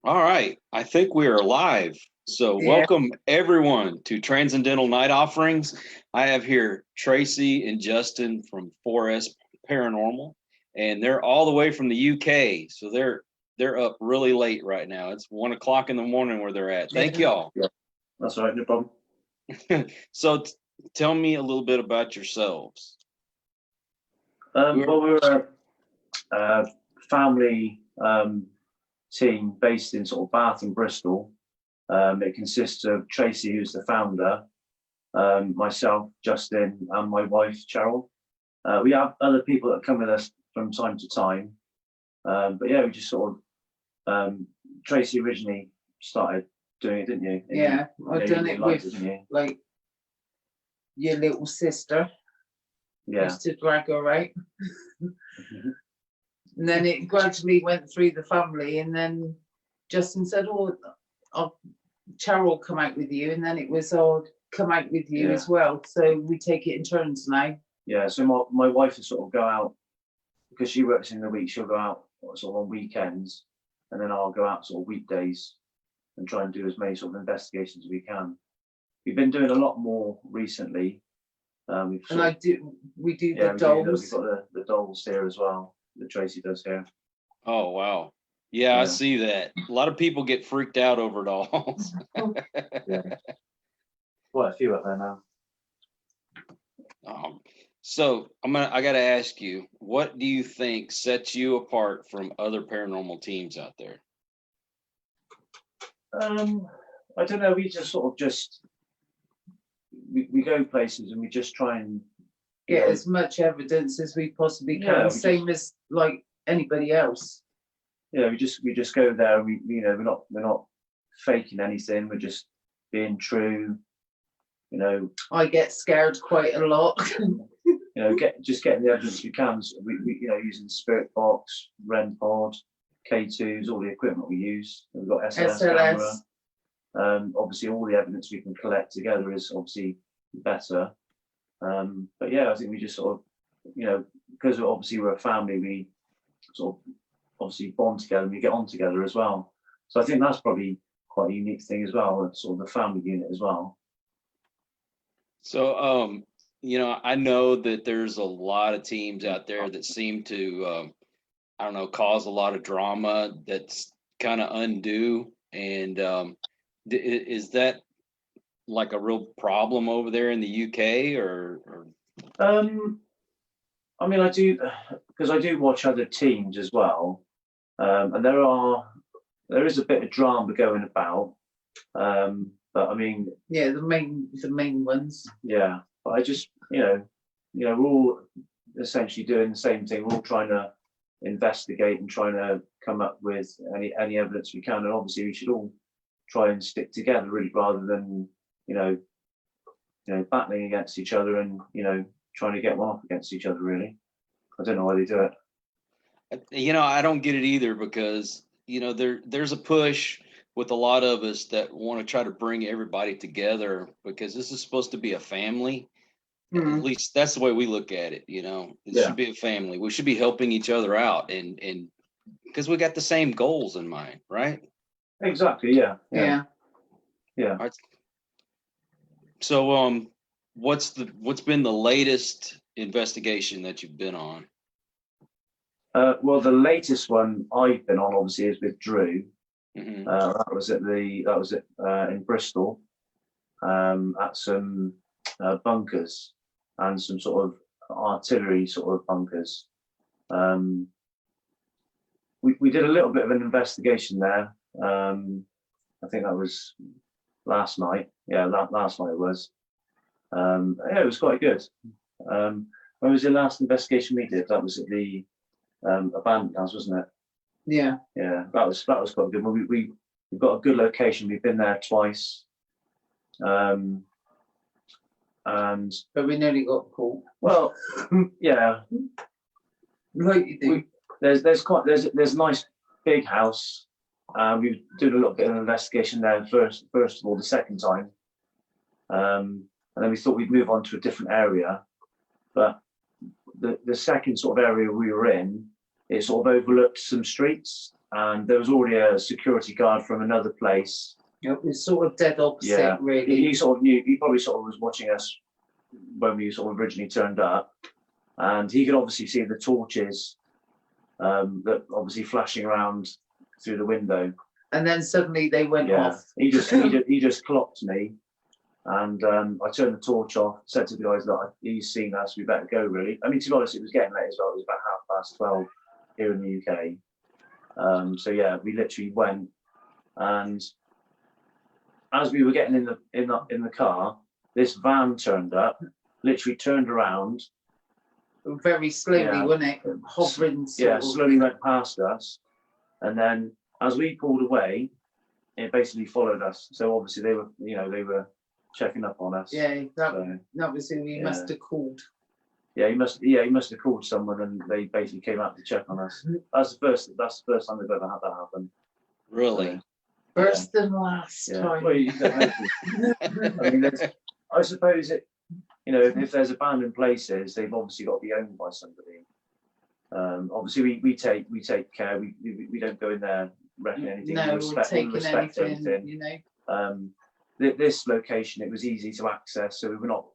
All right, I think we are live. So, Yeah. welcome everyone to Transcendental Night Offerings. I have here Tracy and Justin from 4S Paranormal, and they're all the way from the UK. So they're up really late right now. It's 1 o'clock in the morning where they're at. Thank Yeah. y'all. Yeah, that's all right, no problem. So, tell me a little bit about yourselves. Well, we were a family team based in sort of Bath and Bristol. It consists of Tracy, who's the founder, myself, Justin, and my wife, Cheryl. We have other people that come with us from time to time. But yeah, we just sort of, Tracy originally started doing it, didn't you? Yeah. I've done you it liked with didn't you? like your little sister. Yeah. Used to drag her out. And then it gradually went through the family, and then Justin said, "Oh, Cheryl come out with you," and then it was, "Oh, come out with you as well." So we take it in turns now. Yeah, so my wife will sort of go out because she works in the week. She'll go out sort of on weekends, and then I'll go out sort of weekdays and try and do as many sort of investigations as we can. We've been doing a lot more recently. And we do yeah, the dolls. we've got the dolls here as well that Tracy does here. Oh, wow. Yeah, I see that. A lot of people get freaked out over dolls. Yeah, quite a few up there now. So I gotta ask you, what do you think sets you apart from other paranormal teams out there? I don't know. We just sort of we go places and we just try and Get as much evidence as we possibly can, Yeah, same as like anybody else. Yeah, we just go there. And we're not faking anything. We're just being true. I get scared quite a lot. Getting the evidence we can. So we using Spirit Box, REM pod, K2s, all the equipment we use. We've got SLS camera. Obviously, all the evidence we can collect together is obviously better. But yeah, I think we just sort of, because obviously we're a family, we sort of obviously bond together and we get on together as well. So I think that's probably quite a unique thing as well, sort of the family unit as well. So, I know that there's a lot of teams out there that seem to, I don't know, cause a lot of drama that's kind of undue. And is that like a real problem over there in the UK or? I mean, I do, because I do watch other teams as well, and there is a bit of drama going about. But I mean, Yeah, the main ones. yeah, but I just, we're all essentially doing the same thing. We're all trying to investigate and trying to come up with any evidence we can. And obviously, we should all try and stick together, really, rather than battling against each other and trying to get one off against each other. Really, I don't know why they do it. I don't get it either because there's a push with a lot of us that want to try to bring everybody together because this is supposed to be a family. Mm-hmm. At least that's the way we look at it. It should be a family. We should be helping each other out and because we got the same goals in mind, right? Exactly. Yeah. Right. So what's been the latest investigation that you've been on? Well, the latest one I've been on obviously is with Drew. Mm-hmm. That was in Bristol, at some bunkers and some sort of artillery sort of bunkers. We did a little bit of an investigation there. I think that was last night. Yeah, last night it was. Yeah, it was quite good. When was the last investigation we did? That was at the abandoned house, wasn't it? Yeah. Yeah, that was quite good. We've got a good location. We've been there twice. And But we nearly got caught. well, yeah. Like you do. There's a nice big house. We did a little bit of investigation there first of all, the second time. And then we thought we'd move on to a different area. But the second sort of area we were in, it sort of overlooked some streets. and there was already a security guard from another place. It was sort of dead opposite, Yeah, really. he sort of knew. He probably sort of was watching us when we sort of originally turned up, and he could obviously see the torches that obviously flashing around through the window. And then suddenly they went off. He just clocked me, and I turned the torch off. Said to the guys that he's seen us. We better go. Really. I mean, to be honest, it was getting late as well. It was about 12:30 here in the UK. So yeah, we literally went, and as we were getting in the car, this van turned up, literally turned around. Very slowly, wasn't it? Hovering. Slowly went past us, and then as we pulled away, it basically followed us. So obviously they were checking up on us. Yeah, that was who he must have called. Yeah, he must have called someone, and they basically came out to check on us. That's the first time they've ever had that happen. Really? First and last time. Well, you don't know. I mean, I suppose if there's abandoned places, they've obviously got to be owned by somebody. Obviously, we take care. We don't go in there wrecking anything. No, we respect anything. You know. This location, it was easy to access, so we're not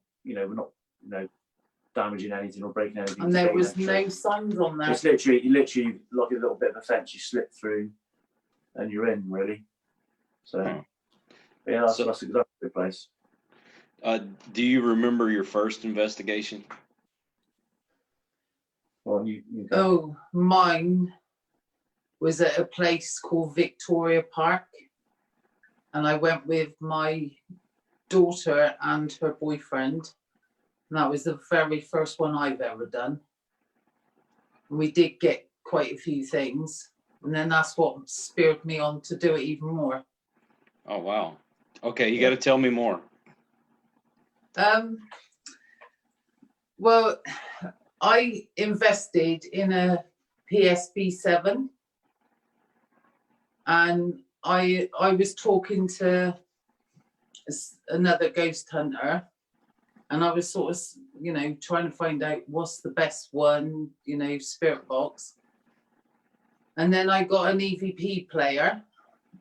damaging anything or breaking anything. And there was no signs on there. It's literally like a little bit of a fence you slip through, and you're in, really. So yeah, that's a good place. Do you remember your first investigation? Well, go. Mine was at a place called Victoria Park, and I went with my daughter and her boyfriend, and that was the very first one I've ever done. And we did get quite a few things, and then that's what spurred me on to do it even more. Oh wow! Okay, you got to tell me more. Well, I invested in a PSB 7, and I was talking to another ghost hunter, and I was sort of trying to find out what's the best one, spirit box. And then I got an EVP player,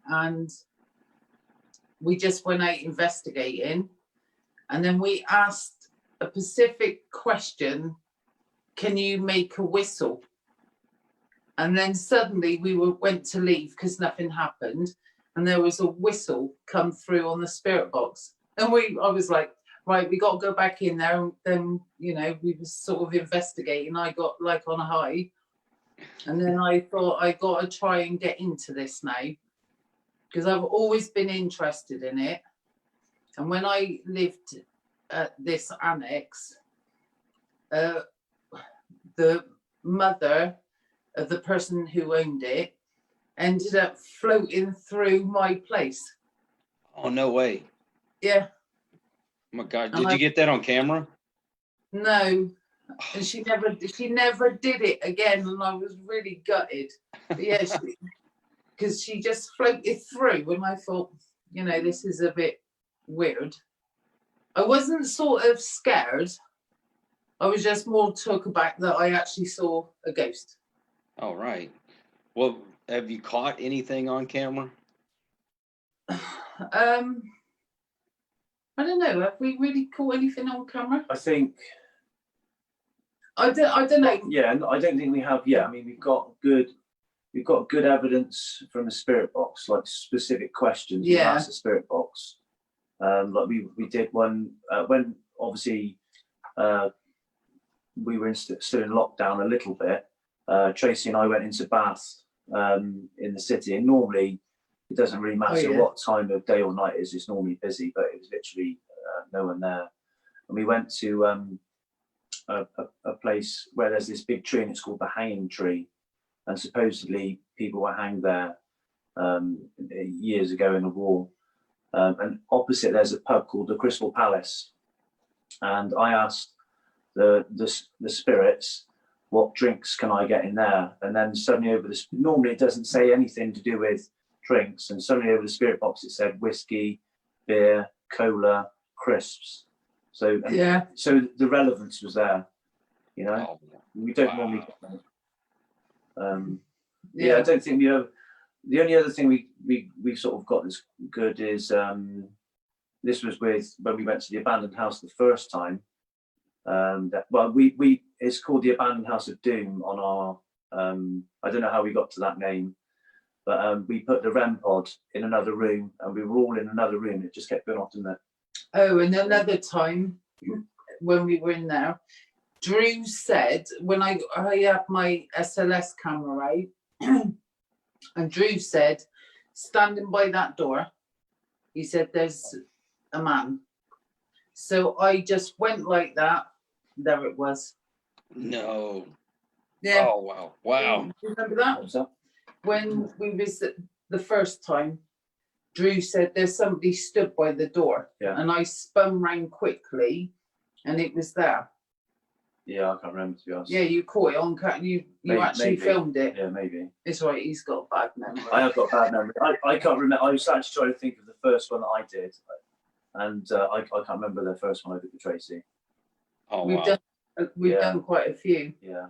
and we just went out investigating, and then we asked a specific question: can you make a whistle? And then suddenly we went to leave because nothing happened, and there was a whistle come through on the spirit box, and I was like, right, we got to go back in there. And then we were sort of investigating. I got like on a high, and then I thought I got to try and get into this now, because I've always been interested in it. And when I lived at this annex, the mother of the person who owned it ended up floating through my place. Oh, no way. Yeah. Oh my God. Did you get that on camera? No. And she never did it again, and I was really gutted. But yeah, because she just floated through, and I thought, this is a bit weird. I wasn't sort of scared. I was just more took aback that I actually saw a ghost. Oh, right. Well, have you caught anything on camera? I don't know. Have we really caught anything on camera? I think. I don't know. Yeah, I don't think we have. Yeah, I mean, we've got good evidence from the spirit box, like specific questions. Yeah. We asked the spirit box. Like we did one when obviously we were still in lockdown a little bit. Tracy and I went into Bath in the city, and normally it doesn't really matter what time of day or night it is. It's normally busy, but it was literally no one there. And we went to a place where there's this big tree, and it's called the Hanging Tree, and supposedly people were hanged there years ago in the war. And opposite there's a pub called the Crystal Palace, and I asked the spirits, what drinks can I get in there? And then suddenly normally it doesn't say anything to do with drinks, and suddenly over the spirit box it said whiskey, beer, cola, crisps. So so the relevance was there, we don't normally. I don't think The only other thing we sort of got that's good is this was with when we went to the abandoned house the first time. We it's called the Abandoned House of Doom on our I don't know how we got to that name, but we put the REM pod in another room, and we were all in another room. It just kept going off, didn't it? Oh, and another time when we were in there, Drew said, when I had my SLS camera out, and Drew said, standing by that door, he said, there's a man. So I just went like that. There it was. No. Yeah. Oh, wow. Wow. Remember that? What's that? When we visited the first time, Drew said there's somebody stood by the door. Yeah. And I spun round quickly and it was there. Yeah, I can't remember, to be honest. Yeah, you caught it on cut. You actually maybe. filmed it. Yeah, maybe. It's right, he's got a bad memory. I have got a bad memory. I can't remember. I was actually trying to think of the first one that I did, and I can't remember the first one I did with Tracy. Oh, We've wow. done quite a few. Yeah,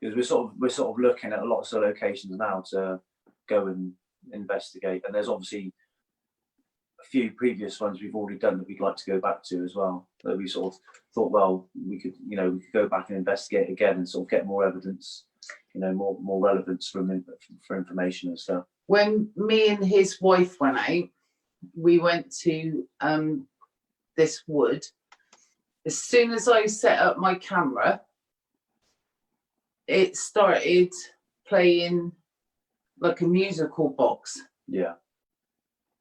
because we're sort of looking at lots of locations now to go and investigate, and there's obviously a few previous ones we've already done that we'd like to go back to as well. That we sort of thought, well, we could go back and investigate again and sort of get more evidence, more relevance for information and stuff. When me and his wife went out, we went to this wood. As soon as I set up my camera, it started playing like a musical box. Yeah.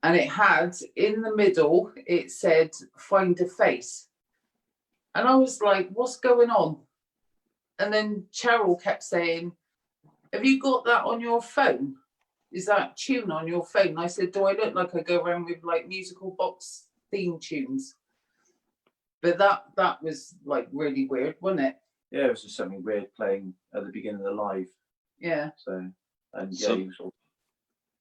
And it had, in the middle, it said, find a face. And I was like, what's going on? And then Cheryl kept saying, have you got that on your phone? Is that tune on your phone? I said, do I look like I go around with like musical box theme tunes? But that was like really weird, wasn't it? Yeah, it was just something weird playing at the beginning of the live. Yeah. So, and So- you sort of,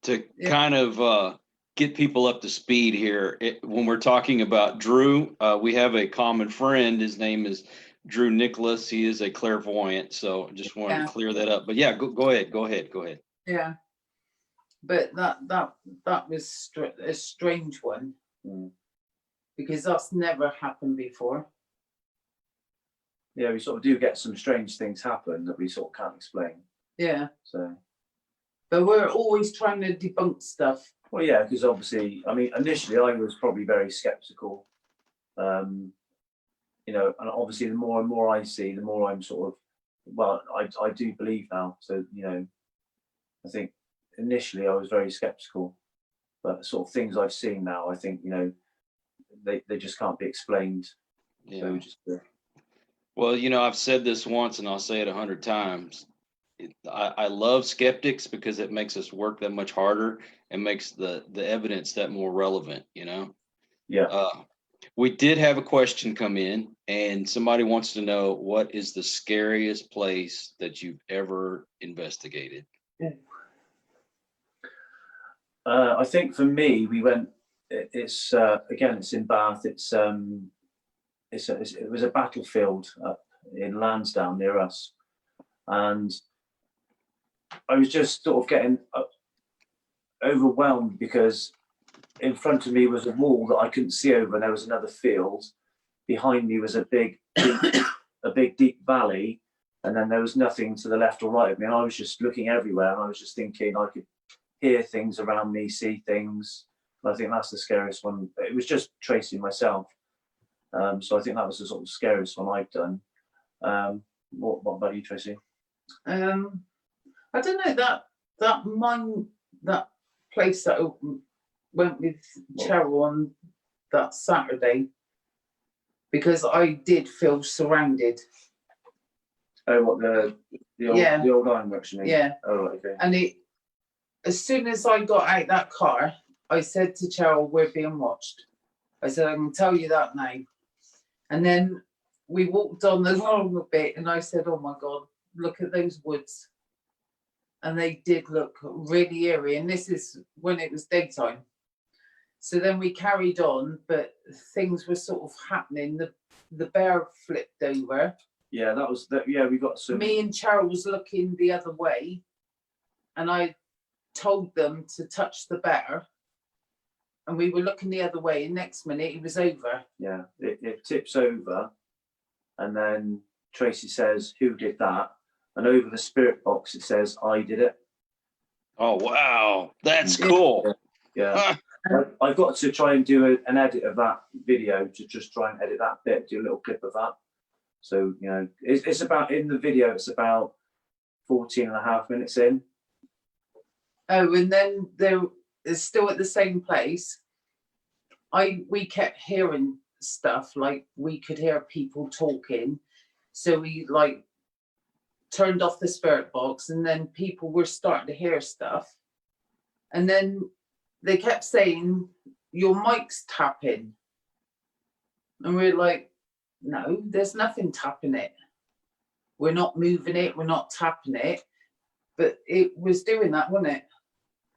To kind of get people up to speed here, when we're talking about Drew, we have a common friend. His name is Drew Nicholas. He is a clairvoyant. So just wanted to clear that up. But yeah, go ahead. Yeah. But that was a strange one. Because that's never happened before. yeah, we sort of do get some strange things happen that we sort of can't explain. Yeah. So, But we're always trying to debunk stuff. well, yeah, because obviously, I mean, initially I was probably very skeptical, and obviously the more and more I see, the more I'm sort of, well, I do believe now. So, I think initially I was very skeptical, but sort of things I've seen now, I think, they just can't be explained. Yeah. So we just, Well, I've said this once and I'll say it 100 times. I love skeptics because it makes us work that much harder and makes the evidence that more relevant, Yeah. We did have a question come in and somebody wants to know, what is the scariest place that you've ever investigated? I think for me, we went. It's again, it's in Bath. It was a battlefield up in Lansdowne near us, and I was just sort of getting overwhelmed because in front of me was a wall that I couldn't see over, and there was another field. Behind me was a big deep valley, and then there was nothing to the left or right of me. And I was just looking everywhere, and I was just thinking I could hear things around me, see things. And I think that's the scariest one. It was just Tracy myself. So I think that was the sort of scariest one I've done. What about you, Tracy? I don't know that place that I went with Cheryl on that Saturday, because I did feel surrounded. Oh, what the old ironworks, you mean? Yeah. Oh, okay. And as soon as I got out that car, I said to Cheryl, we're being watched. I said, I can tell you that now. And then we walked on the long a bit and I said, oh my God, look at those woods. And they did look really eerie. And this is when it was daytime. So then we carried on, but things were sort of happening. The bear flipped over. Yeah, that was that. Yeah, we got some. Me and Cheryl was looking the other way, and I told them to touch the bear, and we were looking the other way, and next minute it was over. Yeah, it tips over, and then Tracy says, "Who did that?" And over the spirit box it says, "I did it." Oh wow, that's Yeah. cool. Yeah. I've got to try and do an edit of that video to just try and edit that bit, do a little clip of that. So, you know, it's about, in the video, it's about 14 and a half minutes in. Oh, and then there is still at the same place. We kept hearing stuff, like we could hear people talking. So we like turned off the spirit box, and then people were starting to hear stuff. And then they kept saying, "Your mic's tapping." And we're like, "No, there's nothing tapping it. We're not moving it, we're not tapping it." But it was doing that, wasn't it?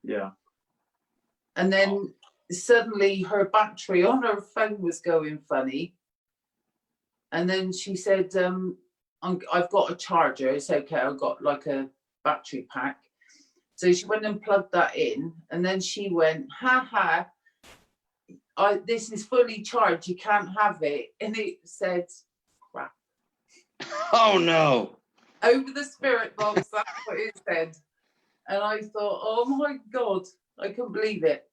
Yeah. And then suddenly her battery on her phone was going funny. And then she said, I've got a charger, it's okay, I've got like a battery pack. So she went and plugged that in, and then she went, "Ha ha, this is fully charged, you can't have it." And it said, "Crap." Oh no. Over the spirit box, that's what it said. And I thought, oh my God, I couldn't believe it.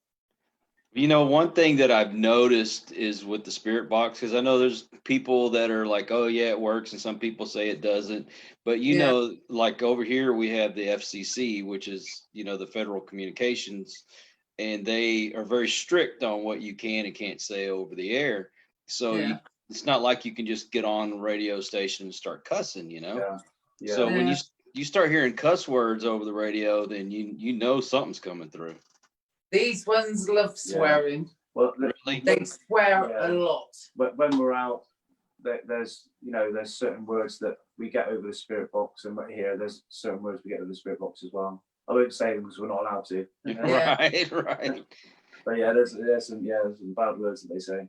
You know, one thing that I've noticed is with the spirit box, because I know there's people that are like, "Oh yeah, it works," and some people say it doesn't. But you Yeah. know, like over here we have the FCC, which is, you know, the Federal Communications, and they are very strict on what you can and can't say over the air. So Yeah. it's not like you can just get on the radio station and start cussing, you know. Yeah. Yeah. So when Yeah. you start hearing cuss words over the radio, then you know something's coming through. These ones love swearing. Well, Really? They swear Yeah. a lot. when we're out, there's certain words that we get over the spirit box, and right here there's certain words we get over the spirit box as well. I won't say them because we're not allowed to. Yeah. Right. But yeah, there's some bad words that they say.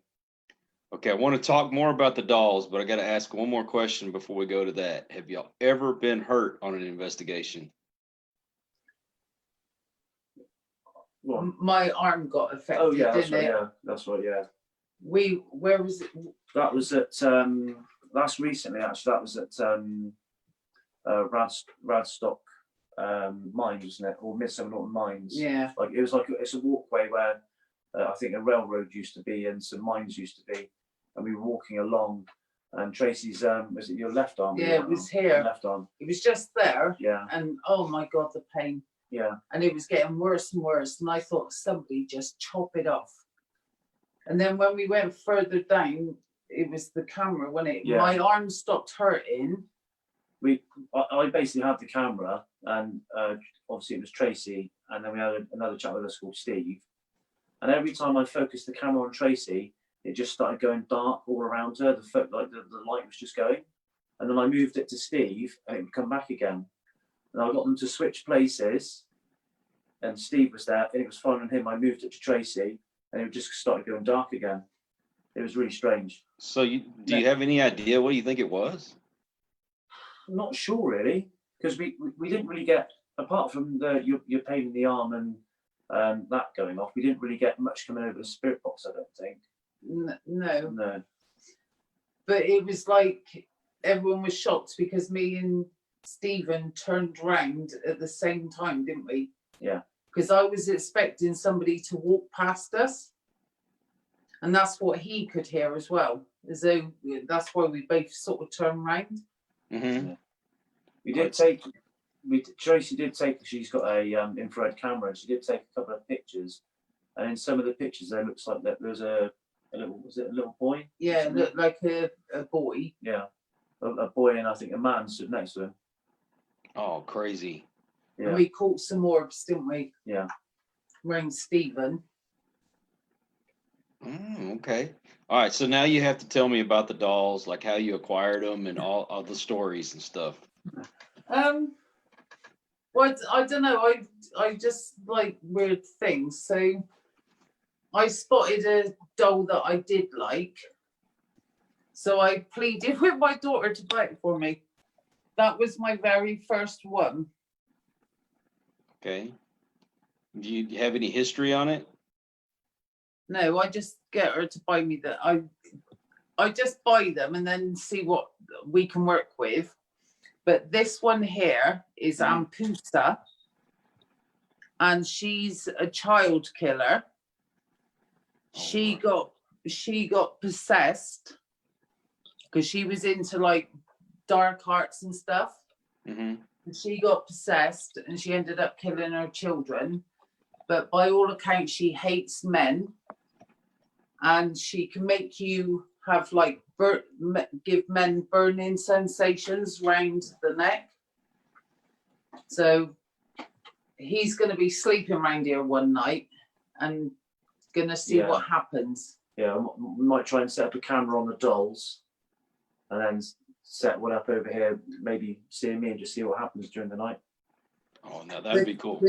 Okay, I want to talk more about the dolls, but I got to ask one more question before we go to that. Have y'all ever been hurt on an investigation? Well, My arm got affected, oh yeah, that's didn't right. it? Yeah, that's right. Yeah, Where was it? that was at last recently. Actually, that was at Radstock Mines, wasn't it, or Midsummer Norton Mines? Yeah. Like it's a walkway where I think a railroad used to be and some mines used to be, and we were walking along. And Tracy's was it your left arm? Yeah, it was here. Left arm. It was just there. Yeah. And oh my God, the pain. Yeah. And it was getting worse and worse. And I thought, somebody just chop it off. And then when we went further down, it was the camera, wasn't it? Yeah. My arm stopped hurting. I basically had the camera, and obviously it was Tracy, and then we had another chap with us called Steve. And every time I focused the camera on Tracy, it just started going dark all around her. The light was just going. And then I moved it to Steve, and it would come back again. And I got them to switch places, and Steve was there, and it was fine on him. I moved it to Tracy, and it just started going dark again. It was really strange. So do you have any idea what you think it was? I'm not sure really, because we didn't really get, apart from your pain in the arm and that going off, we didn't really get much coming over the spirit box, I don't think. No. No. But it was like everyone was shocked because me and Stephen turned round at the same time, didn't we? Yeah. Because I was expecting somebody to walk past us. And that's what he could hear as well. As though that's why we both sort of turned round. Mm-hmm. Tracy did take, she's got a infrared camera, and she did take a couple of pictures. And in some of the pictures, there looks like that there's a little boy? Yeah, it looked like a boy. Yeah. A boy, and I think a man stood next to him. Oh, crazy. Yeah. And we caught some orbs, didn't we? Yeah. Around Stephen. Okay. All right. So now you have to tell me about the dolls, like how you acquired them and all the stories and stuff. Well, I don't know. I just like weird things. So I spotted a doll that I did like. So I pleaded with my daughter to buy it for me. That was my very first one. Okay. Do you have any history on it? No, I just get her to buy me I just buy them and then see what we can work with. But this one here is Ampusa, and she's a child killer. She got possessed because she was into like dark arts and stuff. Mm-hmm. And she got possessed and she ended up killing her children. But by all accounts, she hates men, and she can make you have like give men burning sensations round the neck. So he's going to be sleeping around here one night and going to see what happens. Yeah, we might try and set up a camera on the dolls, and then set one up over here, maybe seeing me, and just see what happens during the night. Oh, no, that'd be cool.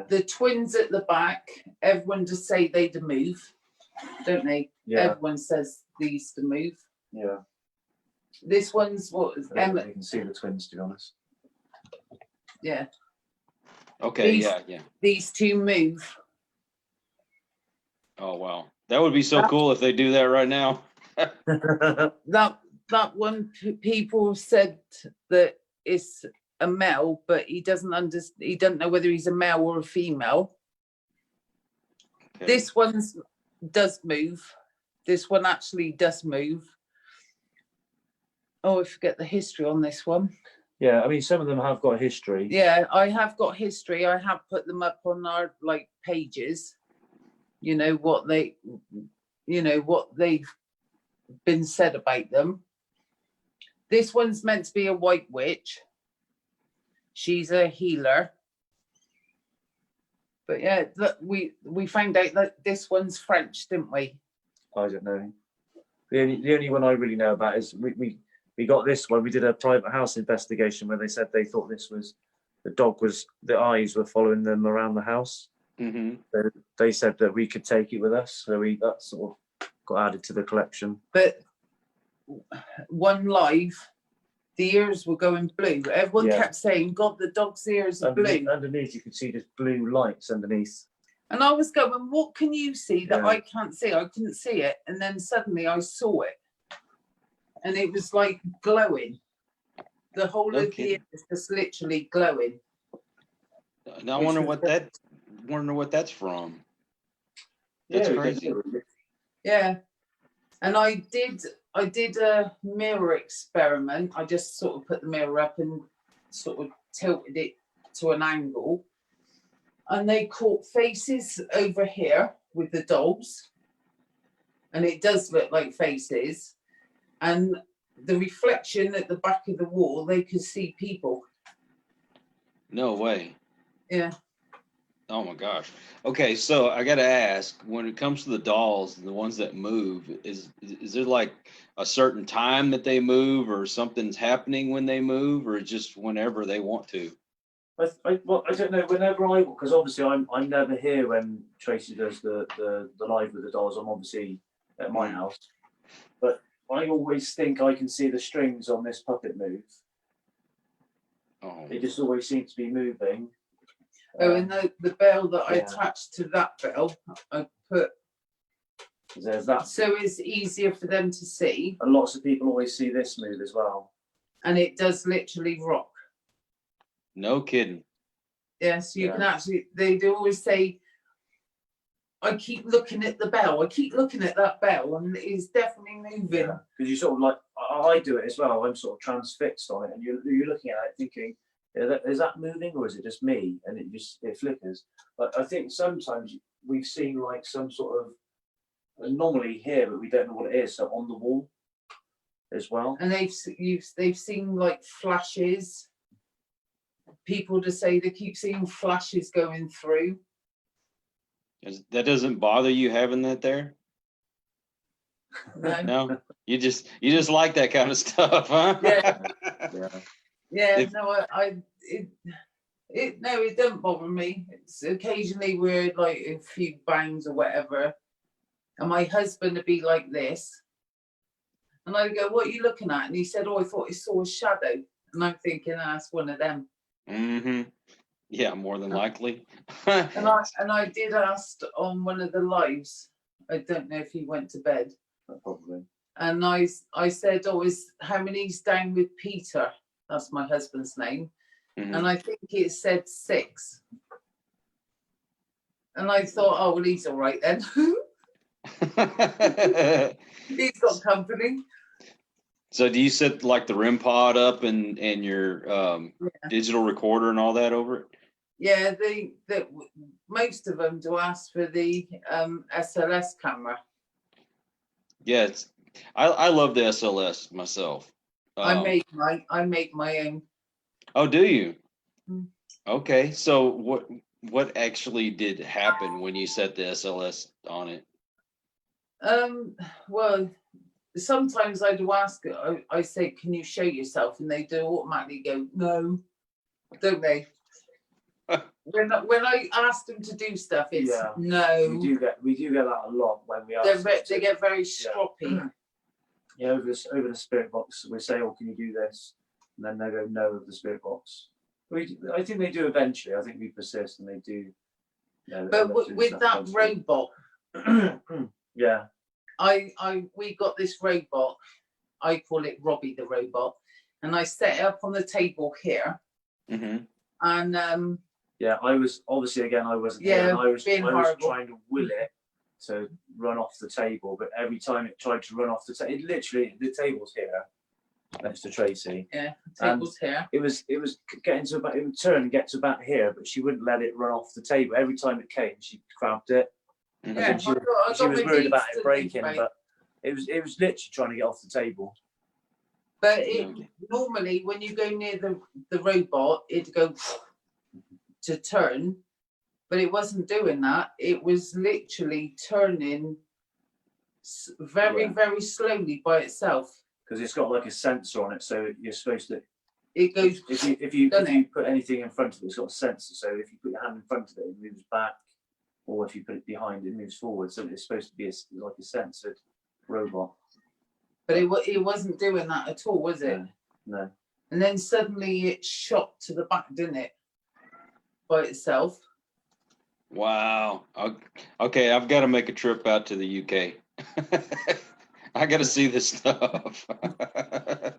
The twins at the back, everyone just say they to move, don't they? Yeah. Everyone says these to move. Yeah. This one's what is Emma. You can see the twins, to be honest. Yeah. Okay. These two move. Oh wow, that would be so cool if they do that right now. that one, people said that it's a male, but he doesn't know whether he's a male or a female. Okay. This one does move. This one actually does move. Oh, I forget the history on this one. Yeah, I mean, some of them have got history. Yeah, I have got history. I have put them up on our like pages. You know what they've been said about them. This one's meant to be a white witch. She's a healer. But yeah, look, we found out that this one's French, didn't we? I don't know. The only one I really know about is we got this one. We did a private house investigation where they said they thought this was the eyes were following them around the house. Mm-hmm. So they said that we could take it with us, so that sort of got added to the collection. But one live, the ears were going blue. Everyone kept saying, "God, the dog's ears are blue." Underneath, you could see this blue lights underneath. And I was going, "What can you see that I can't see?" I couldn't see it, and then suddenly I saw it, and it was like glowing. The whole of the ear is just literally glowing. Now I wonder what that's from. That's crazy. Yeah, and I did a mirror experiment. I just sort of put the mirror up and sort of tilted it to an angle, and they caught faces over here with the dolls, and it does look like faces, and the reflection at the back of the wall, they could see people. No way. Yeah. Oh my gosh. Okay, so I got to ask, when it comes to the dolls, the ones that move, is there like a certain time that they move, or something's happening when they move, or just whenever they want to? I don't know. Whenever because obviously I'm never here when Tracy does the live with the dolls. I'm obviously at my house, but I always think I can see the strings on this puppet move. Oh. It just always seems to be moving. Oh, and the bell that I attached to that bell, I put. There's that. So it's easier for them to see. And lots of people always see this move as well. And it does literally rock. No kidding. Yes, you can actually, they do always say, I keep looking at the bell. I keep looking at that bell, and it's definitely moving. Because you sort of like, I do it as well. I'm sort of transfixed on it, and you're looking at it thinking, is that moving, or is it just me? And it flickers. But I think sometimes we've seen like some sort of anomaly here, but we don't know what it is. So on the wall as well. And they've seen like flashes. People to say they keep seeing flashes going through. That doesn't bother you having that there? No. No, you just like that kind of stuff, huh? Yeah. No, it don't bother me. It's occasionally we're like a few bangs or whatever, and my husband would be like this, and I go, "What are you looking at?" And he said, "Oh, I thought I saw a shadow," and I'm thinking, "That's one of them." Mm-hmm. Yeah, more than likely. And I did ask on one of the lives. I don't know if he went to bed. Probably. And I said, "Oh, is how many's down with Peter?" That's my husband's name. Mhm. And I think it said 6. And I thought, "Oh, well, he's all right then. He's got company." So do you set like the REM pod up and your Yeah. digital recorder and all that over it? Yeah, most of them do ask for the SLS camera. Yeah, I love the SLS myself. I make my own. Oh, do you? Mm. Okay, so what actually did happen when you set the SLS on it? Well, sometimes I do ask. I say, "Can you show yourself?" And they do automatically go, "No," don't they? When I ask them to do stuff, it's no. We do get that a lot when we ask. They get very stroppy. Yeah, over the spirit box, we say, "Oh, can you do this?" And then they go no of the spirit box. I think they do eventually. I think we persist, and they do. Yeah, But with that robot, yeah, we got this robot. I call it Robbie the robot, and I set it up on the table here. Mm-hmm. And yeah, I was obviously again I wasn't yeah, here, and I was horrible. trying to will it to run off the table, but every time it tried to run off the table, it literally the table's here next to Tracy. Yeah, the table's here. It was getting to about, it would turn and get to about here, but she wouldn't let it run off the table. Every time it came, she grabbed it. Mm-hmm. Yeah, she was worried about it breaking, but it was literally trying to get off the table. But normally when you go near the robot, it'd go to turn, but it wasn't doing that. It was literally turning very, very slowly by itself. Because it's got like a sensor on it, so you're supposed to. It goes. If you put anything in front of it, it's got a sensor. So if you put your hand in front of it, it moves back, or if you put it behind, it moves forward. So it's supposed to be like a censored robot. But it wasn't doing that at all, was it? No. And then suddenly it shot to the back, didn't it? By itself. Wow. Okay, I've got to make a trip out to the UK. I got to see this stuff. All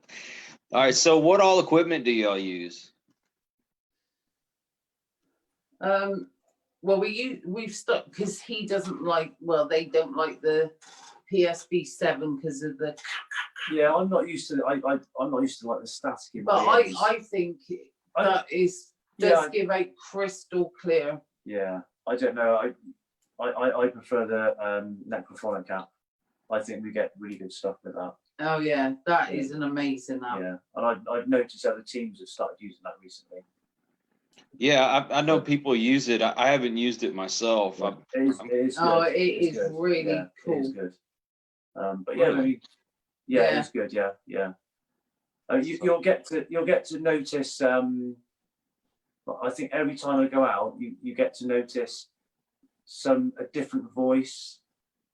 right. So, what all equipment do y'all use? Well, we've stuck because he doesn't like. Well, they don't like the PSB 7 because of the. Yeah, I'm not used to. I'm not used to like the static. But I think that does give out crystal clear. Yeah, I don't know. I prefer the Necrophonic app. I think we get really good stuff with that. Oh yeah, that is an amazing app. Yeah, and I've noticed other teams have started using that recently. Yeah, I know people use it. I haven't used it myself. It is good. Oh, it is good. really cool. It is good. But yeah, Really? it's good. Yeah. You'll get to notice. I think every time I go out, you get to notice a different voice,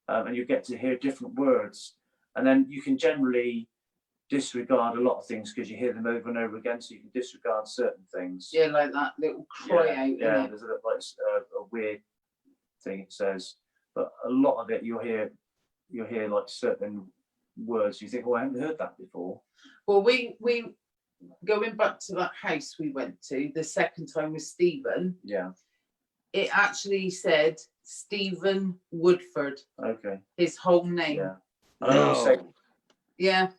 and you get to hear different words, and then you can generally disregard a lot of things because you hear them over and over again, so you can disregard certain things. Yeah, like that little cry out. Yeah, there's a weird thing it says, but a lot of it you'll hear like certain words. You think, "Oh, I haven't heard that before." Well, we going back to that house we went to the second time with Stephen. Yeah. It actually said Stephen Woodford. Okay. His whole name. Yeah. No. Yeah.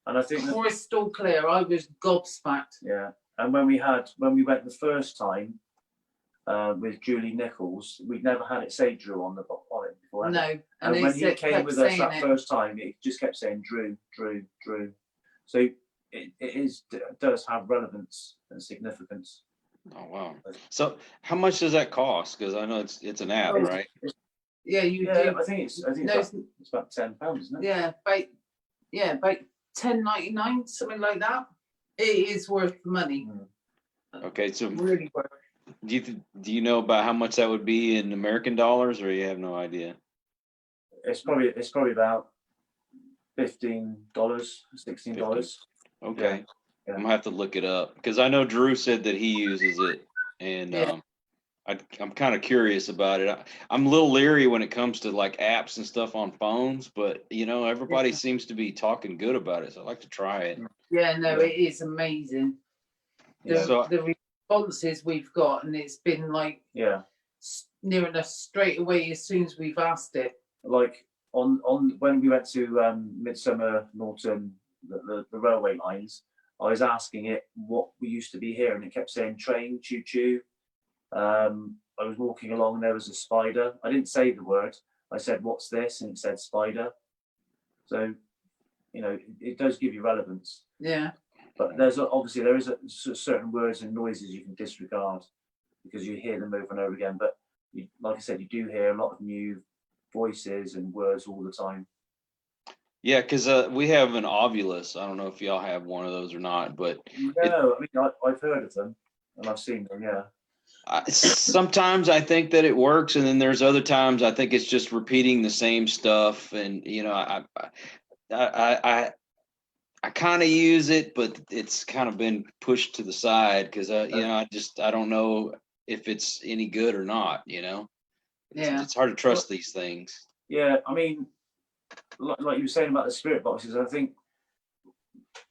And I think crystal clear. I was gobsmacked. Yeah. And when we went the first time with Julie Nichols, we'd never had it say Drew on it before. No. And when he came with us that first time, it just kept saying Drew. So it does have relevance and significance. Oh wow! So how much does that cost? Because I know it's an app, right? Yeah, you do. I think it's about £10, isn't it? Yeah, about $10.99, something like that. It is worth the money. Okay, so really worth. Do you know about how much that would be in American dollars, or you have no idea? It's probably about $15, $16. Okay. Yeah. I'm gonna have to look it up because I know Drew said that he uses it. and Yeah. I'm kind of curious about it. I'm a little leery when it comes to like apps and stuff on phones, but everybody seems to be talking good about it, so I'd like to try it. Yeah, no, Yeah. it is amazing. Yeah. The responses we've got, and it's been like near enough straight away as soon as we've asked it. Like on when we went to Midsummer Norton, the railway lines, I was asking it what we used to be here, and it kept saying train, choo choo. I was walking along and there was a spider. I didn't say the word. I said, "What's this?" And it said spider. So, it does give you relevance. Yeah. But there is certain words and noises you can disregard because you hear them over and over again. But like I said, you do hear a lot of new voices and words all the time. Yeah, because we have an Ovulus. I don't know if y'all have one of those or not, but No, I mean I've heard of them and I've seen them. Yeah. sometimes I think that it works, and then there's other times I think it's just repeating the same stuff. And I kind of use it, but it's kind of been pushed to the side because I don't know if it's any good or not. It's hard to trust these things. Yeah, I mean, like you were saying about the spirit boxes, I think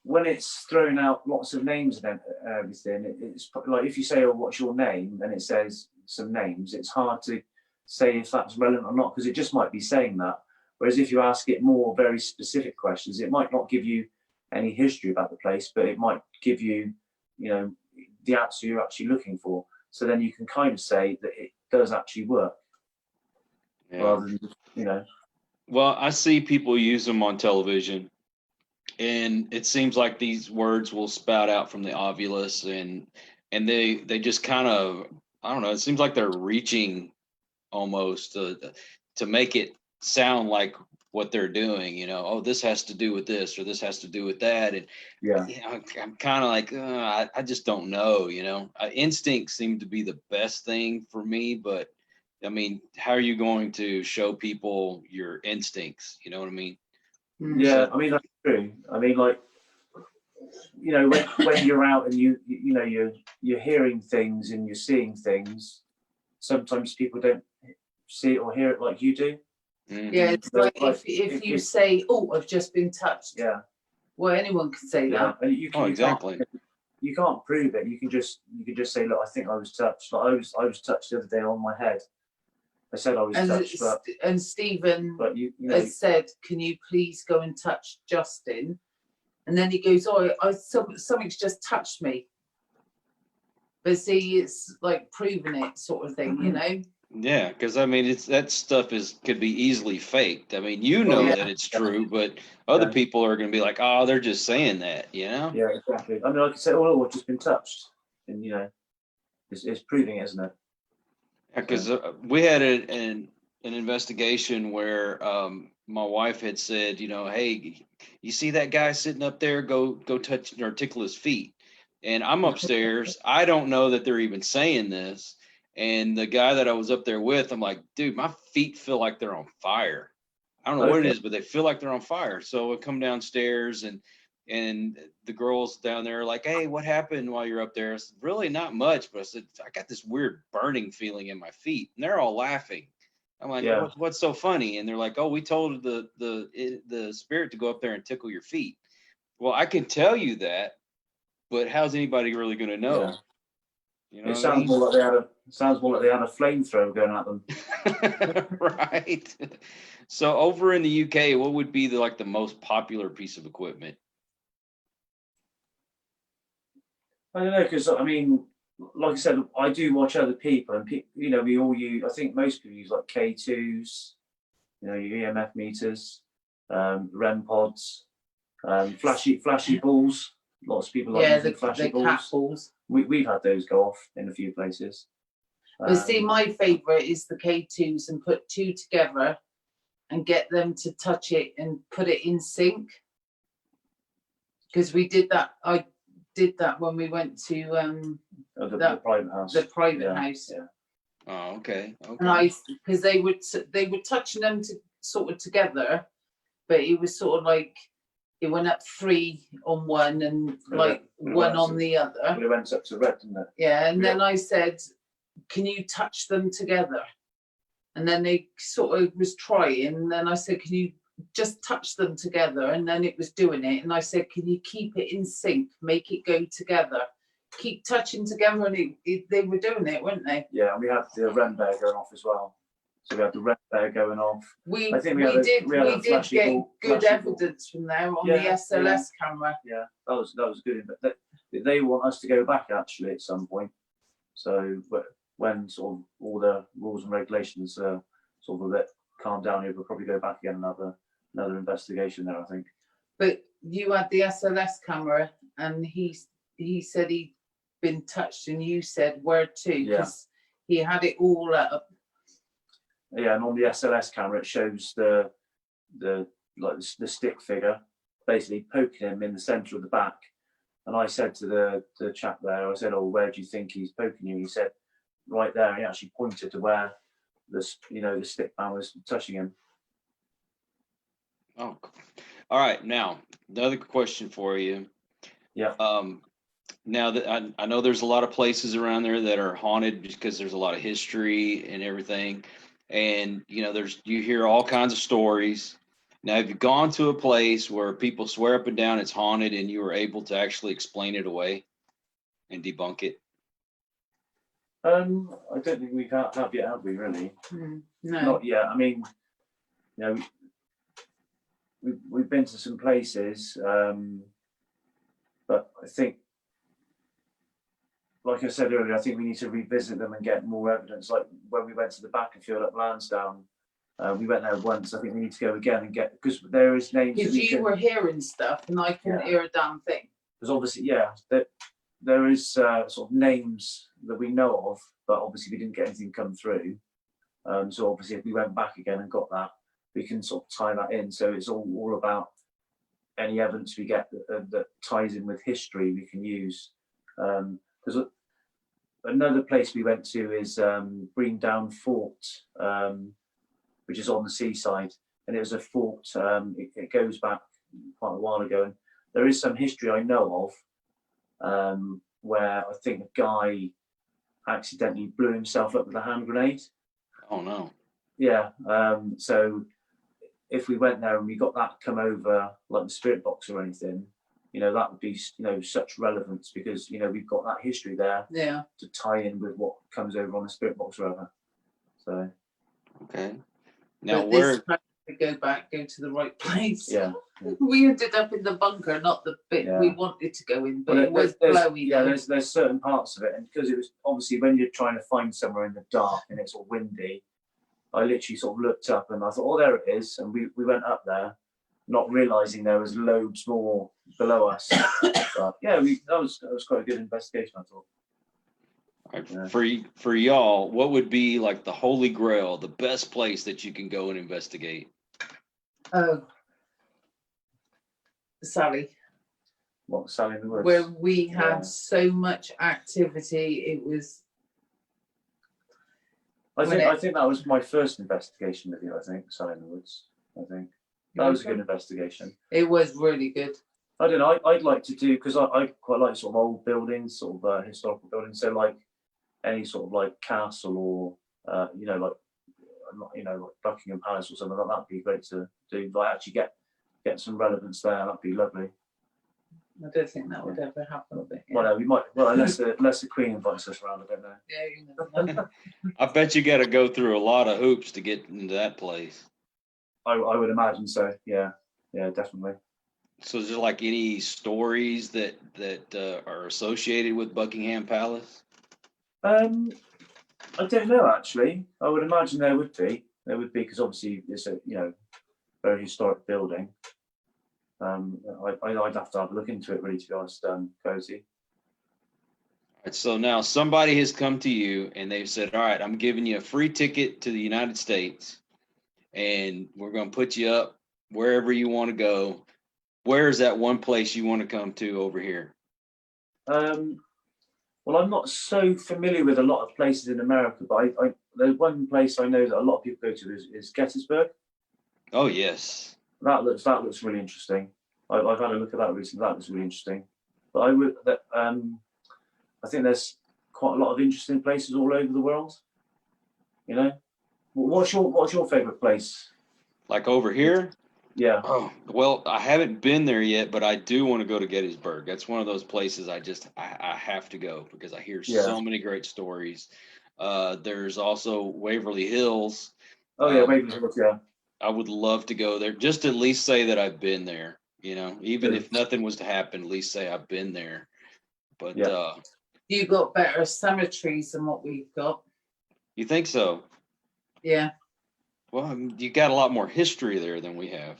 when it's throwing out lots of names and everything, it's like if you say, "Oh, what's your name?" and it says some names, it's hard to say if that's relevant or not because it just might be saying that. Whereas if you ask it more very specific questions, it might not give you any history about the place, but it might give you, the answer you're actually looking for. So then you can kind of say that it does actually work, rather than. Well, I see people use them on television, and it seems like these words will spout out from the Ovulus, and they just kind of, I don't know. It seems like they're reaching almost to make it sound like what they're doing. Oh, this has to do with this, or this has to do with that, and I'm kind of like, I just don't know. Instincts seem to be the best thing for me, but I mean, how are you going to show people your instincts? You know what I mean? Yeah, I mean that's true. I mean, like, when you're out and you're hearing things and you're seeing things, sometimes people don't see it or hear it like you do. Mm-hmm. Yeah, it's like if you say, "Oh, I've just been touched." Yeah. Well, anyone can say that. And exactly. You can't prove it. You can just say, "Look, I think I was touched." Like I was touched the other day on my head. I said I was touched, and Stephen has said, "Can you please go and touch Justin?" And then he goes, "Oh, something's just touched me." But see, it's like proving it, sort of thing, Yeah, because I mean, that stuff could be easily faked. I mean, that it's true, but other people are going to be like, "Oh, they're just saying that," Yeah, exactly. I mean, I could say, "Oh, I've just been touched," and it's proving it, isn't it? Because we had an investigation where my wife had said, "Hey, you see that guy sitting up there? Go touch or tickle his feet." And I'm upstairs. I don't know that they're even saying this. And the guy that I was up there with, I'm like, "Dude, my feet feel like they're on fire. I don't know what it is, but they feel like they're on fire." So I come downstairs and the girls down there are like, "Hey, what happened while you're up there?" I said, "Really not much," but I said, "I got this weird burning feeling in my feet," and they're all laughing. I'm like, what's so funny? And they're like, "Oh, we told the spirit to go up there and tickle your feet." Well, I can tell you that, but how's anybody really going to know? It sounds more like they had a flamethrower going at them. Right. So over in the UK, what would be the most popular piece of equipment? I don't know, because I mean, like I said, I do watch other people, and we all use. I think most people use like K2s, your EMF meters, REM pods, flashy balls. Lots of people like using flashy balls. Cat balls. We've had those go off in a few places. But see, my favourite is the K2s, and put two together and get them to touch it and put it in sync. Because we did that. I did that when we went to the private house. The private house. Yeah. Oh, okay. And because they were touching them sort of together, but it was sort of like it went up 3 on one and like Yeah. 1 on the other. Well, it went up to red, didn't it? Yeah, and then I said, can you touch them together? And then they sort of was trying, and then I said, can you just touch them together? And then it was doing it, and I said, can you keep it in sync, make it go together, keep touching together? And they were doing it, weren't they? Yeah, and we had the REM bear going off as well. So we had the REM bear going off. We I think did we had a get flashing good ball. evidence from there on the Yeah, SLS camera. Yeah, that was good. But they want us to go back actually at some point. So when sort of all the rules and regulations are sort of a bit calmed down, we'll probably go back again, another investigation there, I think. But you had the SLS camera, and he said he'd been touched, and you said where to, because he had it all up. Yeah, and on the SLS camera, it shows the stick figure basically poking him in the centre of the back. And I said to the chap there, I said, "Oh, where do you think he's poking you?" He said, "Right there." And he actually pointed to where the stick man was touching him. Oh, all right. Now, another question for you. Yeah. Now that I know there's a lot of places around there that are haunted because there's a lot of history and everything. And, you hear all kinds of stories. Now, have you gone to a place where people swear up and down it's haunted and you were able to actually explain it away and debunk it? I don't think we have yet, have we, really? No. Not yet. I mean, we've been to some places, but I think, like I said earlier, I think we need to revisit them and get more evidence. Like when we went to the Bakerfield at Lansdowne, we went there once. I think we need to go again and get, because there is names. Because you were hearing stuff and I couldn't hear a damn thing. Because obviously, there is sort of names that we know of, but obviously we didn't get anything come through. So obviously, if we went back again and got that, we can sort of tie that in. So it's all about any evidence we get that ties in with history we can use. Because another place we went to is Breandown Fort, which is on the seaside, and it was a fort. It goes back quite a while ago, and there is some history I know of where I think a guy accidentally blew himself up with a hand grenade. Oh no! Yeah. So if we went there and we got that come over like the spirit box or anything, that would be such relevance, because we've got that history there to tie in with what comes over on the spirit box or whatever. So okay. Now but this time we go to the right place. Yeah. We ended up in the bunker, not the bit we wanted to go in, but it was blowy. Yeah, there's certain parts of it, and because it was obviously when you're trying to find somewhere in the dark and it's all windy, I literally sort of looked up and I thought, oh, there it is, and we went up there, not realising there was loads more below us. But yeah, that was quite a good investigation, I thought. Right. For y'all, what would be like the holy grail, the best place that you can go and investigate? Oh, Sally. What, Sally in the Woods? Where we had so much activity, it was. I think that was my first investigation with you. I think Sally in the Woods. I think that was a good investigation. It was really good. I don't know. I'd like to do, because I quite like sort of old buildings, sort of historical buildings. So like any sort of like castle or like Buckingham Palace or something like that would be great to do. Like actually get some relevance there. That'd be lovely. I don't think that would ever happen. But, Well, no, we might. Well, unless the Queen invites us around, I don't know. Yeah, you never know. I bet you got to go through a lot of hoops to get into that place. I would imagine so. Yeah, definitely. So is there like any stories that are associated with Buckingham Palace? I don't know actually. I would imagine there would be. There would be, because obviously it's a very historic building. I'd have to have a look into it, really, to be honest, Cozy. Right, so now somebody has come to you and they've said, all right, I'm giving you a free ticket to the United States and we're going to put you up wherever you want to go. Where's that one place you want to come to over here? Well, I'm not so familiar with a lot of places in America, but there's one place I know that a lot of people go to is Gettysburg. Oh, yes. That looks really interesting. I've had a look at that recently. That was really interesting. But I think there's quite a lot of interesting places all over the world. You know, what's your favourite place? Like over here? Yeah. Oh, well, I haven't been there yet, but I do want to go to Gettysburg. That's one of those places I have to go because I hear so many great stories. There's also Waverly Hills. Oh yeah, Waverly Hills. Yeah. I would love to go there. Just at least say that I've been there. You know, even if nothing was to happen, at least say I've been there. But you got better cemeteries than what we've got. You think so? Yeah. Well, I mean, you got a lot more history there than we have.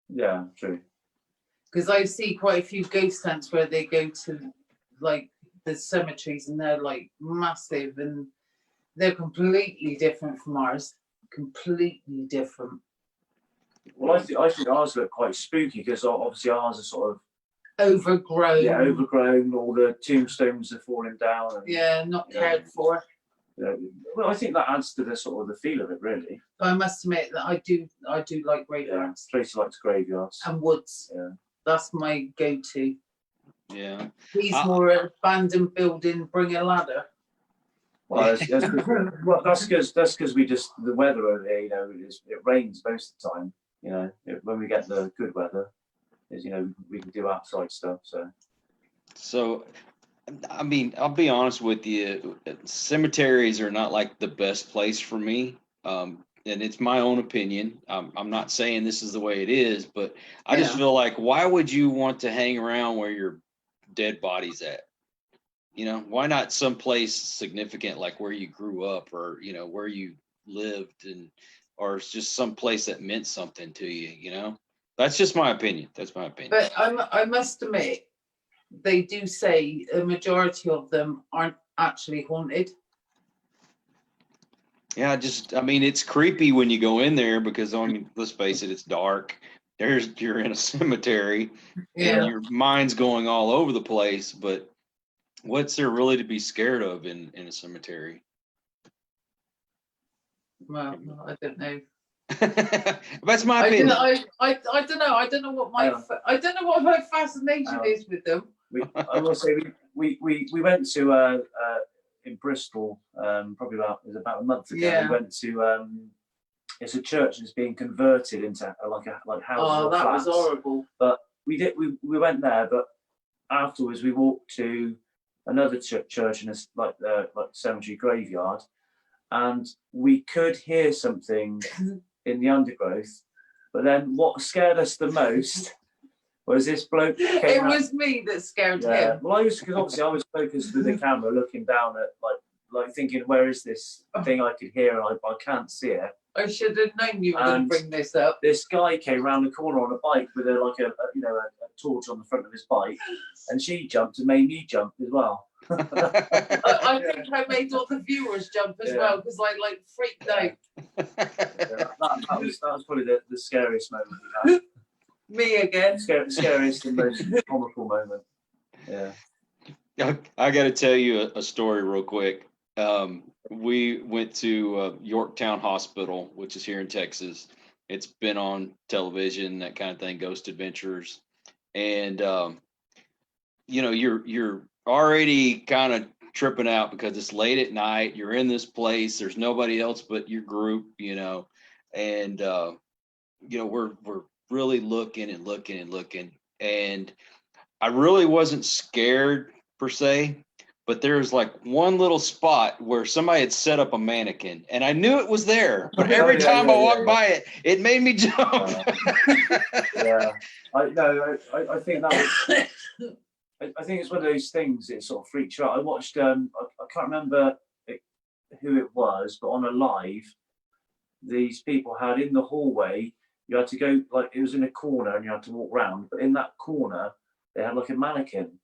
Yeah, true. Because I see quite a few ghost hunts where they go to like the cemeteries and they're like massive and they're completely different from ours. Completely different. Well, I think ours look quite spooky because obviously ours are sort of overgrown. Yeah, overgrown. All the tombstones are falling down. And, not cared for. Well, I think that adds to the sort of the feel of it, really. But I must admit that I do like graveyards. Tracy likes graveyards and woods. Yeah, that's my go-to. Yeah, he's more abandoned building. Bring a ladder. Well, that's because we just the weather over here. You know, it rains most of the time. You know, when we get the good weather, we can do outside stuff. So, I mean, I'll be honest with you. Cemeteries are not like the best place for me. And it's my own opinion. I'm not saying this is the way it is, but I just feel like, why would you want to hang around where your dead body's at? You know, why not someplace significant like where you grew up or, where you lived or it's just some place that meant something to you, That's just my opinion. That's my opinion. But I must admit, they do say a majority of them aren't actually haunted. Yeah, I mean, it's creepy when you go in there because let's face it, it's dark. You're in a cemetery and your mind's going all over the place, but what's there really to be scared of in a cemetery? Well, I don't know. That's my opinion. I don't know. I don't know what my fascination is with them. I will say we went to in Bristol probably about a month ago. Yeah. We went to it's a church that's being converted into like houses. Oh, that was horrible. But we went there, but afterwards we walked to another church in a like cemetery graveyard, and we could hear something in the undergrowth. But then what scared us the most was this bloke. It was me that scared him. Well, because obviously I was focused with the camera, looking down at like thinking, where is this thing I could hear? And I can't see it. I should have known you were going to bring this up. This guy came around the corner on a bike with a torch on the front of his bike, and she jumped and made me jump as well. I think I made all the viewers jump as well because I freaked out. That was probably the scariest moment we had. Me again. Scariest and most comical moment. Yeah. I got to tell you a story real quick. We went to Yorktown Hospital, which is here in Texas. It's been on television, that kind of thing, Ghost Adventures. And, you're already kind of tripping out because it's late at night. You're in this place. There's nobody else but your group, and, we're really looking and looking and looking. And I really wasn't scared per se, but there was like one little spot where somebody had set up a mannequin and I knew it was there, but every time I walked by it, it made me jump. I think that was, I think it's one of those things that sort of freaks you out. I watched, I can't remember who it was, but on a live, these people had in the hallway, you had to go, it was in a corner and you had to walk round, but in that corner, they had like a mannequin.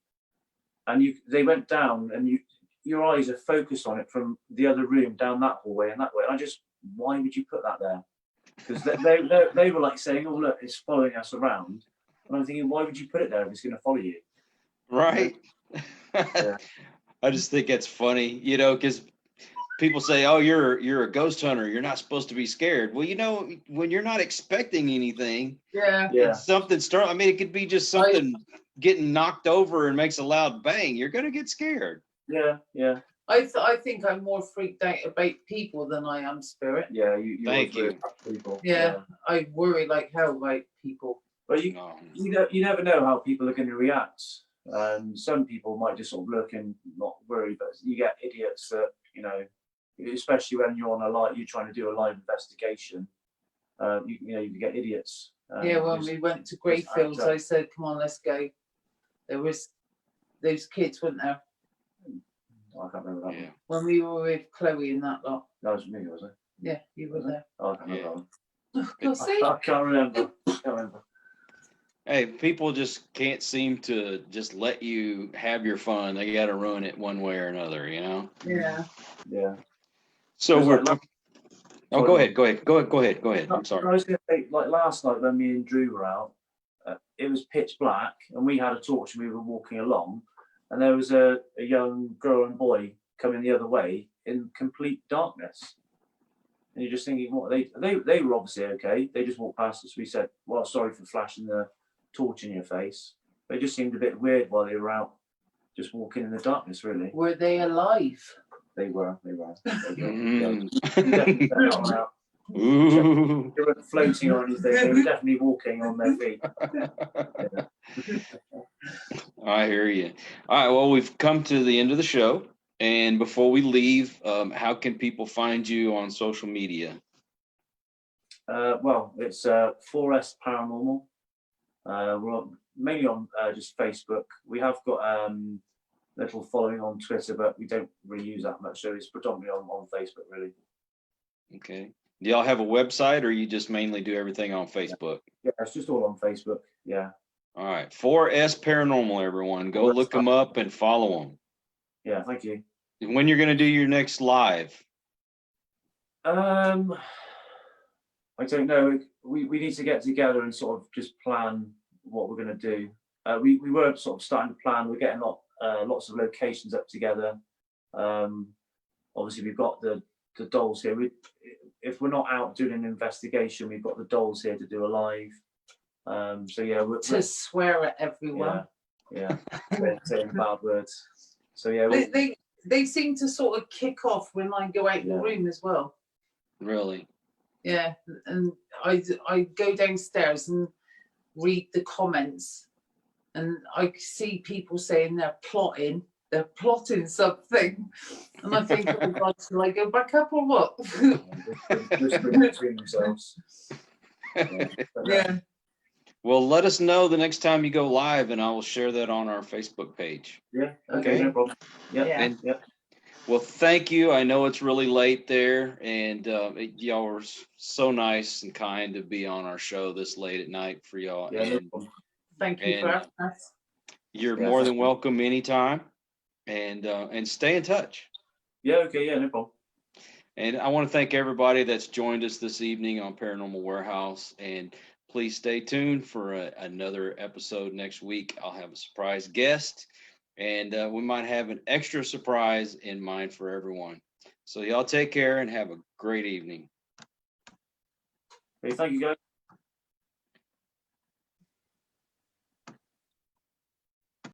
And they went down and your eyes are focused on it from the other room down that hallway and that way. And why would you put that there? Because they were like saying, oh, look, it's following us around. And I'm thinking, why would you put it there if it's going to follow you? Right. Yeah. I just think it's funny, because people say, "Oh, you're a ghost hunter. You're not supposed to be scared." Well, when you're not expecting anything, Yeah. it's something I mean, it could be just something getting knocked over and makes a loud bang. You're gonna get scared. Yeah. I think I'm more freaked out about people than I am spirit. Yeah, you Thank you. people. Yeah, I worry like hell about people. But you never know how people are going to react. Some people might just sort of look and not worry, but you get idiots that, especially when you're you're trying to do a live investigation. You get idiots. Yeah, when we went to Greyfields, I said, "Come on, let's go." There was those kids, weren't there? I can't remember that one. When we were with Chloe and that lot. That was me, was it? Yeah, you were there. Oh, I can't remember that one. I I can't remember. Hey, people just can't seem to just let you have your fun. They got to ruin it one way or another, Yeah. Yeah. So we're. Oh, go ahead. Go ahead. I'm sorry. I was going to say, like last night when me and Drew were out, it was pitch black, and we had a torch and we were walking along, and there was a young girl and boy coming the other way in complete darkness. And you're just thinking, what they were obviously okay. They just walked past us. We said, "Well, sorry for flashing the torch in your face." They just seemed a bit weird while they were out, just walking in the darkness. Really, Were they alive? they were. Mm. Ooh. They weren't floating or anything. They were definitely walking on their feet. I hear you. All right. Well, we've come to the end of the show. And before we leave, how can people find you on social media? Well, it's 4S Paranormal. We're mainly on just Facebook. We have got a little following on Twitter, but we don't really use that much. So it's predominantly on Facebook, really. Okay. Do y'all have a website, or you just mainly do everything on Facebook? Yeah, it's just all on Facebook. Yeah. All right. 4S Paranormal, everyone. Go look them up and follow them. Yeah, thank you. When you're going to do your next live? I don't know. We need to get together and sort of just plan what we're going to do. We were sort of starting to plan. We're getting lots of locations up together. Obviously, we've got the dolls here. If we're not out doing an investigation, we've got the dolls here to do a live. So yeah, to swear at everyone. Yeah, saying bad words. So yeah, they seem to sort of kick off when I go out in the room as well. Really? Yeah, and I go downstairs and read the comments, and I see people saying they're plotting something, and I think, oh God, shall I go back up or what? Whispering between themselves. Yeah. Well, let us know the next time you go live, and I will share that on our Facebook page. Yeah. Okay. No problem. Yeah. Well, thank you. I know it's really late there, and y'all were so nice and kind to be on our show this late at night for y'all. Yeah, thank you for having us. You're more than welcome anytime, and stay in touch. Yeah. Okay. Yeah. No problem. And I want to thank everybody that's joined us this evening on Paranormal Warehouse. And please stay tuned for another episode next week. I'll have a surprise guest, and we might have an extra surprise in mind for everyone. So y'all take care and have a great evening. Okay, thank you, guys.